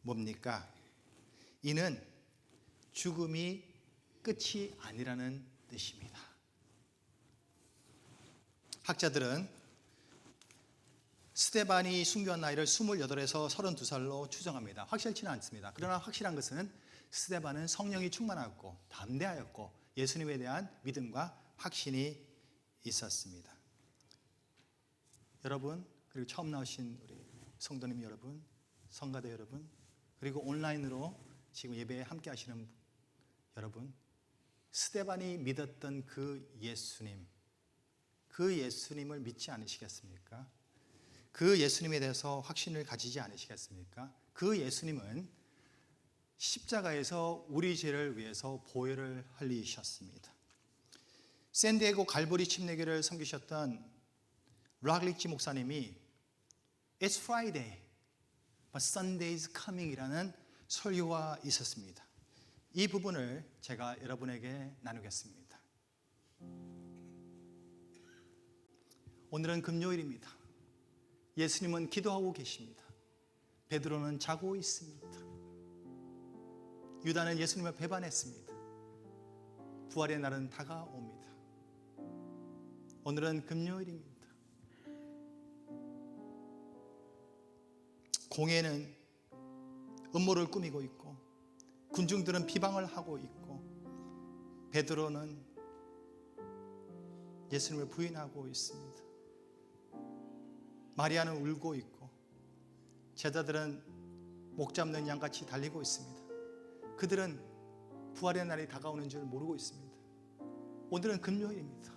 뭡니까? 이는 죽음이 끝이 아니라는 뜻입니다. 학자들은 스데반이 순교한 나이를 28에서 32살로 추정합니다. 확실치는 않습니다. 그러나 확실한 것은 스데반은 성령이 충만하였고 담대하였고 예수님에 대한 믿음과 확신이 있었습니다. 여러분, 그리고 처음 나오신 우리 성도님 여러분, 성가대 여러분, 그리고 온라인으로 지금 예배에 함께 하시는 여러분, 스데반이 믿었던 그 예수님을 믿지 않으시겠습니까? 그 예수님에 대해서 확신을 가지지 않으시겠습니까? 그 예수님은 십자가에서 우리 죄를 위해서 보혈을 흘리셨습니다. 샌디에고 갈보리 침례교를 섬기셨던 락리치 목사님이 It's Friday, but Sunday is coming 이라는 설교가 있었습니다. 이 부분을 제가 여러분에게 나누겠습니다. 오늘은 금요일입니다. 예수님은 기도하고 계십니다. 베드로는 자고 있습니다. 유다는 예수님을 배반했습니다. 부활의 날은 다가옵니다. 오늘은 금요일입니다. 공회는 음모를 꾸미고 있고 군중들은 비방을 하고 있고 베드로는 예수님을 부인하고 있습니다. 마리아는 울고 있고 제자들은 목 잡는 양같이 달리고 있습니다. 그들은 부활의 날이 다가오는 줄 모르고 있습니다. 오늘은 금요일입니다.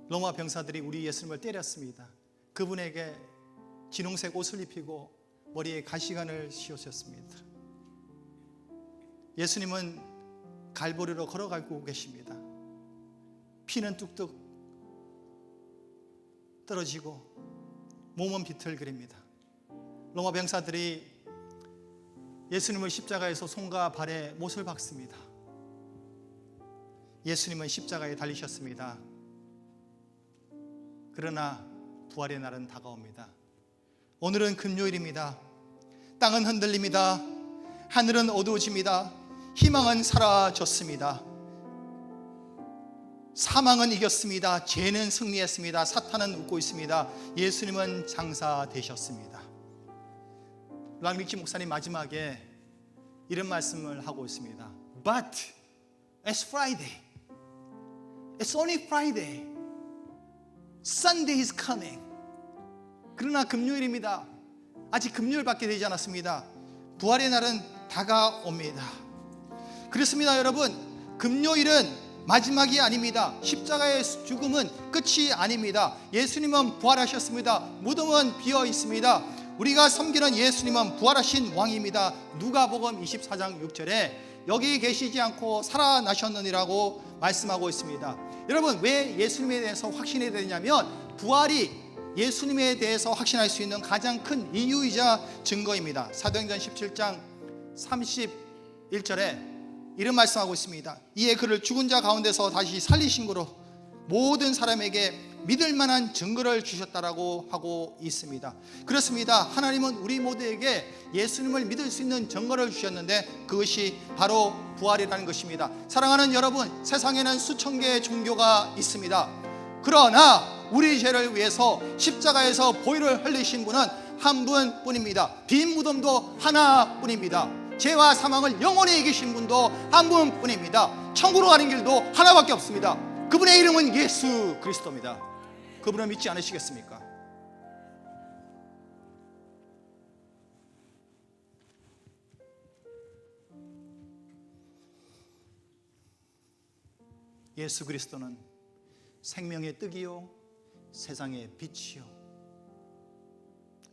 로마 병사들이 우리 예수님을 때렸습니다. 그분에게 진홍색 옷을 입히고 머리에 가시관을 씌우셨습니다. 예수님은 갈보리로 걸어가고 계십니다. 피는 뚝뚝 떨어지고 몸은 비틀거립니다. 로마 병사들이 예수님을 십자가에서 손과 발에 못을 박습니다. 예수님은 십자가에 달리셨습니다. 그러나 부활의 날은 다가옵니다. 오늘은 금요일입니다. 땅은 흔들립니다. 하늘은 어두워집니다. 희망은 사라졌습니다. 사망은 이겼습니다. 죄는 승리했습니다. 사탄은 웃고 있습니다. 예수님은 장사되셨습니다. 락리치 목사님 마지막에 이런 말씀을 하고 있습니다. But it's Friday. It's only Friday. Sunday is coming. 그러나 금요일입니다. 아직 금요일밖에 되지 않았습니다. 부활의 날은 다가옵니다. 그렇습니다, 여러분. 금요일은 마지막이 아닙니다. 십자가의 죽음은 끝이 아닙니다. 예수님은 부활하셨습니다. 무덤은 비어 있습니다. 우리가 섬기는 예수님은 부활하신 왕입니다. 누가복음 24장 6절에 여기 계시지 않고 살아나셨느니라고 말씀하고 있습니다. 여러분, 왜 예수님에 대해서 확신해야 되냐면 부활이 예수님에 대해서 확신할 수 있는 가장 큰 이유이자 증거입니다. 사도행전 17장 31절에 이런 말씀하고 있습니다. 이에 그를 죽은 자 가운데서 다시 살리신 거로 모든 사람에게 믿을 만한 증거를 주셨다라고 하고 있습니다. 그렇습니다. 하나님은 우리 모두에게 예수님을 믿을 수 있는 증거를 주셨는데 그것이 바로 부활이라는 것입니다. 사랑하는 여러분, 세상에는 수천 개의 종교가 있습니다. 그러나 우리 죄를 위해서 십자가에서 보혈을 흘리신 분은 한 분뿐입니다. 빈 무덤도 하나뿐입니다. 죄와 사망을 영원히 이기신 분도 한 분뿐입니다. 천국으로 가는 길도 하나밖에 없습니다. 그분의 이름은 예수 그리스도입니다. 그분을 믿지 않으시겠습니까? 예수 그리스도는 생명의 떡이요 세상의 빛이요,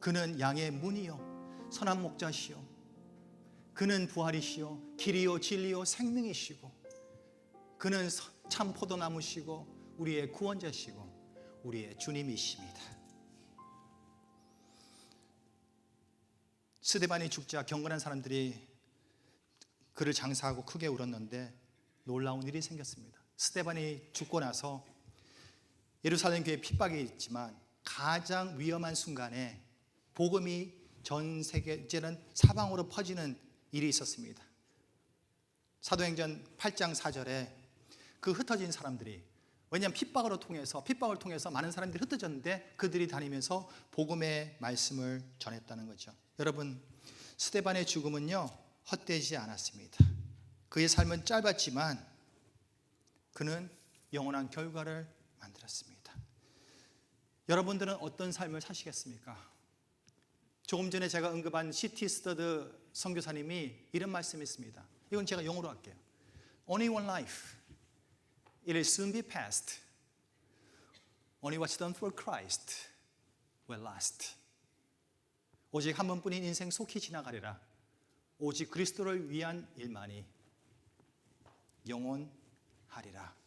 그는 양의 문이요 선한 목자시요, 그는 부활이시요 길이요 진리요 생명이시고, 그는 참 포도나무시고 우리의 구원자시고 우리의 주님이십니다. 스데반이 죽자 경건한 사람들이 그를 장사하고 크게 울었는데 놀라운 일이 생겼습니다. 스데반이 죽고 나서 예루살렘 교회에 핍박이 있지만 가장 위험한 순간에 복음이 전 세계, 이제는 사방으로 퍼지는 일이 있었습니다. 사도행전 8장 4절에 그 흩어진 사람들이, 왜냐하면 핍박을 통해서 많은 사람들이 흩어졌는데 그들이 다니면서 복음의 말씀을 전했다는 거죠. 여러분, 스데반의 죽음은요 헛되지 않았습니다. 그의 삶은 짧았지만 그는 영원한 결과를 만들었습니다. 여러분들은 어떤 삶을 사시겠습니까? 조금 전에 제가 언급한 C.T. 스터드 선교사님이 이런 말씀이 있습니다. 이건 제가 영어로 할게요. Only one life. It will soon be past. Only what's done for Christ will last. 오직 한 번뿐인 인생 속히 지나가리라. 오직 그리스도를 위한 일만이 영원하리라.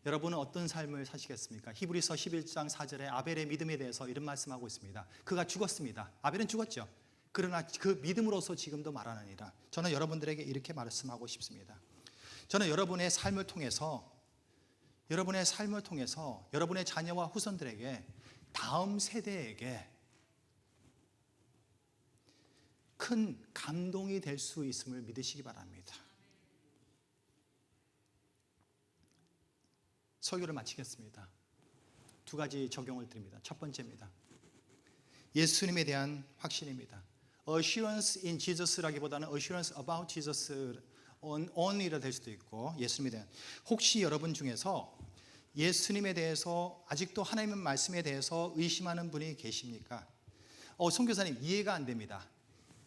여러분은 어떤 삶을 사시겠습니까? 히브리서 11장 4절에 아벨의 믿음에 대해서 이런 말씀하고 있습니다. 그가 죽었습니다. 아벨은 죽었죠. 그러나 그 믿음으로서 지금도 말하느니라. 저는 여러분들에게 이렇게 말씀하고 싶습니다. 저는 여러분의 삶을 통해서 여러분의 자녀와 후손들에게, 다음 세대에게 큰 감동이 될 수 있음을 믿으시기 바랍니다. 설교를 마치겠습니다. 두 가지 적용을 드립니다. 첫 번째입니다. 예수님에 대한 확신입니다. Assurance in Jesus라기보다는 Assurance about Jesus only라 될 수도 있고, 예수님에 대한, 혹시 여러분 중에서 예수님에 대해서 아직도 하나님의 말씀에 대해서 의심하는 분이 계십니까? 선교사님 이해가 안 됩니다.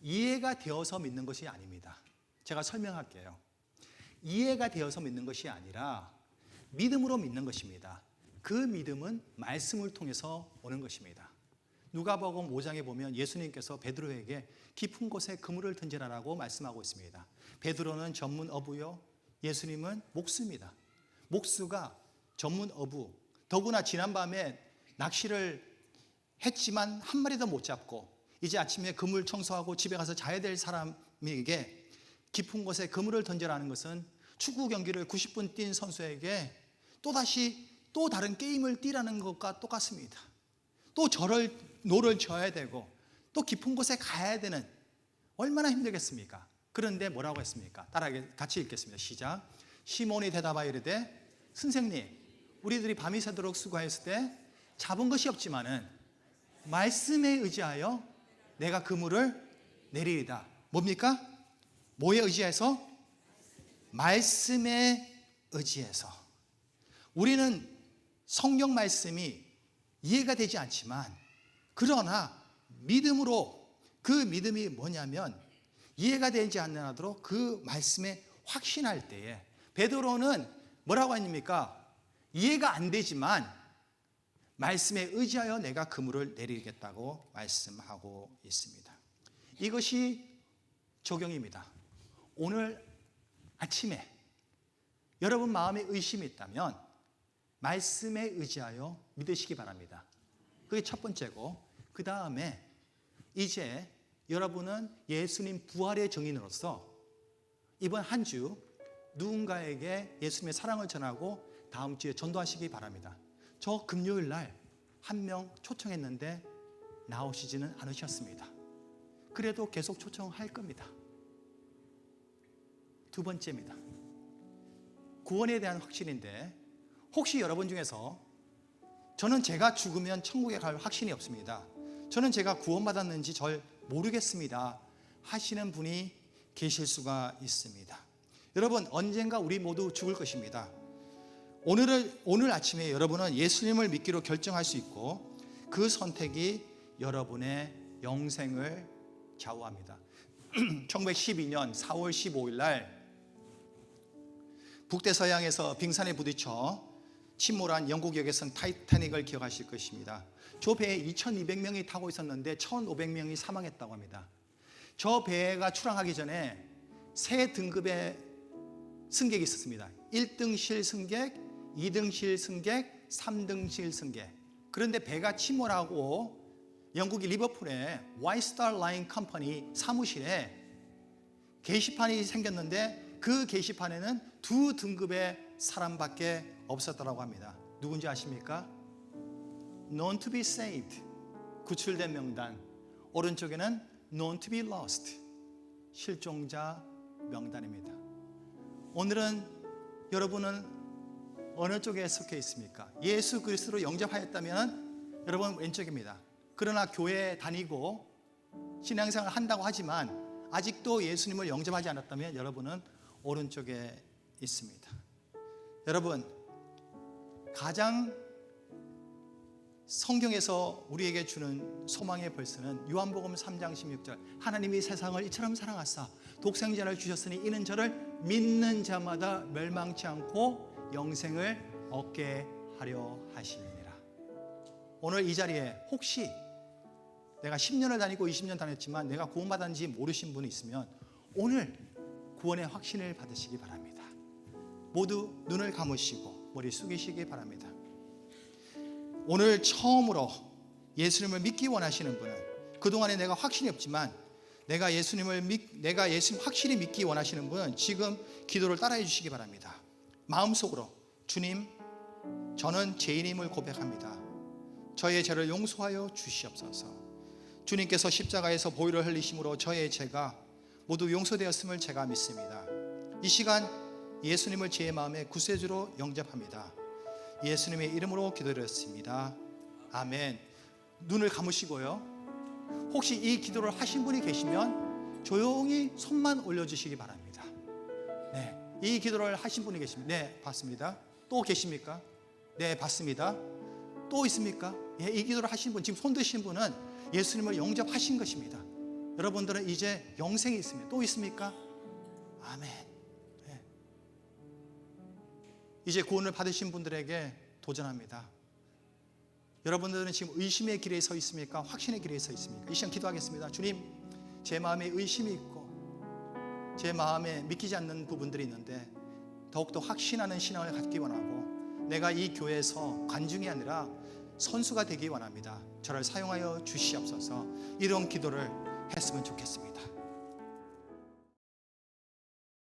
이해가 되어서 믿는 것이 아닙니다. 제가 설명할게요. 이해가 되어서 믿는 것이 아니라 믿음으로 믿는 것입니다. 그 믿음은 말씀을 통해서 오는 것입니다. 누가복음 5장에 보면 예수님께서 베드로에게 깊은 곳에 그물을 던지라라고 말씀하고 있습니다. 베드로는 전문 어부요, 예수님은 목수입니다. 목수가 전문 어부, 더구나 지난밤에 낚시를 했지만 한 마리도 못 잡고 이제 아침에 그물 청소하고 집에 가서 자야 될 사람에게 깊은 곳에 그물을 던져라는 것은 축구 경기를 90분 뛴 선수에게 또다시 또 다른 게임을 뛰라는 것과 똑같습니다. 또 노를 져야 되고 또 깊은 곳에 가야 되는, 얼마나 힘들겠습니까? 그런데 뭐라고 했습니까? 같이 읽겠습니다. 시작. 시몬이 대답하여 이르되 선생님, 우리들이 밤이 새도록 수고했을 때 잡은 것이 없지만은 말씀에 의지하여 내가 그물을 내리리다. 뭡니까? 뭐에 의지해서? 말씀에 의지해서. 우리는 성경 말씀이 이해가 되지 않지만, 그러나 믿음으로, 그 믿음이 뭐냐면 이해가 되지 않는 그 말씀에 확신할 때에, 베드로는 뭐라고 합니까? 이해가 안 되지만 말씀에 의지하여 내가 그물을 내리겠다고 말씀하고 있습니다. 이것이 적용입니다. 오늘 아침에 여러분 마음에 의심이 있다면 말씀에 의지하여 믿으시기 바랍니다. 그게 첫 번째고, 그 다음에 이제 여러분은 예수님 부활의 증인으로서 이번 한 주 누군가에게 예수님의 사랑을 전하고 다음 주에 전도하시기 바랍니다. 저 금요일 날 한 명 초청했는데 나오시지는 않으셨습니다. 그래도 계속 초청할 겁니다. 두 번째입니다. 구원에 대한 확신인데, 혹시 여러분 중에서 저는 제가 죽으면 천국에 갈 확신이 없습니다, 저는 제가 구원받았는지 잘 모르겠습니다 하시는 분이 계실 수가 있습니다. 여러분, 언젠가 우리 모두 죽을 것입니다. 오늘 아침에 여러분은 예수님을 믿기로 결정할 수 있고 그 선택이 여러분의 영생을 좌우합니다. 1912년 4월 15일 날 북대서양에서 빙산에 부딪혀 침몰한 영국 여객선 타이타닉을 기억하실 것입니다. 저 배에 2,200명이 타고 있었는데 1,500명이 사망했다고 합니다. 저 배가 출항하기 전에 세 등급의 승객이 있었습니다. 1등실 승객, 2등실 승객, 3등실 승객. 그런데 배가 침몰하고 영국의 리버풀에 와이스타 라인 컴퍼니 사무실에 게시판이 생겼는데 그 게시판에는 2등급의 사람밖에 없었다고 합니다. 누군지 아십니까? Known to be saved, 구출된 명단. 오른쪽에는 Known to be lost, 실종자 명단입니다. 오늘은 여러분은 어느 쪽에 속해 있습니까? 예수 그리스도로 영접하였다면 여러분 왼쪽입니다. 그러나 교회에 다니고 신앙생활을 한다고 하지만 아직도 예수님을 영접하지 않았다면 여러분은 오른쪽에 있습니다. 여러분, 가장 성경에서 우리에게 주는 소망의 벌스는 요한복음 3장 16절, 하나님이 세상을 이처럼 사랑하사 독생자를 주셨으니 이는 저를 믿는 자마다 멸망치 않고 영생을 얻게 하려 하심이니라. 오늘 이 자리에 혹시 내가 10년을 다니고 20년 다녔지만 내가 구원받았는지 모르신 분이 있으면 오늘 구원의 확신을 받으시기 바랍니다. 모두 눈을 감으시고 머리 숙이시기 바랍니다. 오늘 처음으로 예수님을 믿기 원하시는 분은 그동안에 내가 확신이 없지만 내가 예수님 확실히 믿기 원하시는 분은 지금 기도를 따라해 주시기 바랍니다. 마음속으로 주님, 저는 죄인임을 고백합니다. 저의 죄를 용서하여 주시옵소서. 주님께서 십자가에서 보혈을 흘리심으로 저의 죄가 모두 용서되었음을 제가 믿습니다. 이 시간 예수님을 제 마음의 구세주로 영접합니다. 예수님의 이름으로 기도드렸습니다. 아멘. 눈을 감으시고요. 혹시 이 기도를 하신 분이 계시면 조용히 손만 올려주시기 바랍니다. 네, 이 기도를 하신 분이 계십니다. 네, 봤습니다. 또 계십니까? 네, 봤습니다. 또 있습니까? 예, 이 기도를 하신 분, 지금 손 드신 분은 예수님을 영접하신 것입니다. 여러분들은 이제 영생이 있습니다. 또 있습니까? 아멘. 네. 이제 구원을 받으신 분들에게 도전합니다. 여러분들은 지금 의심의 길에 서 있습니까? 확신의 길에 서 있습니까? 이 시간 기도하겠습니다. 주님, 제 마음에 의심이 있고 제 마음에 믿기지 않는 부분들이 있는데 더욱더 확신하는 신앙을 갖기 원하고 내가 이 교회에서 관중이 아니라 선수가 되기 원합니다. 저를 사용하여 주시옵소서. 이런 기도를 했으면 좋겠습니다.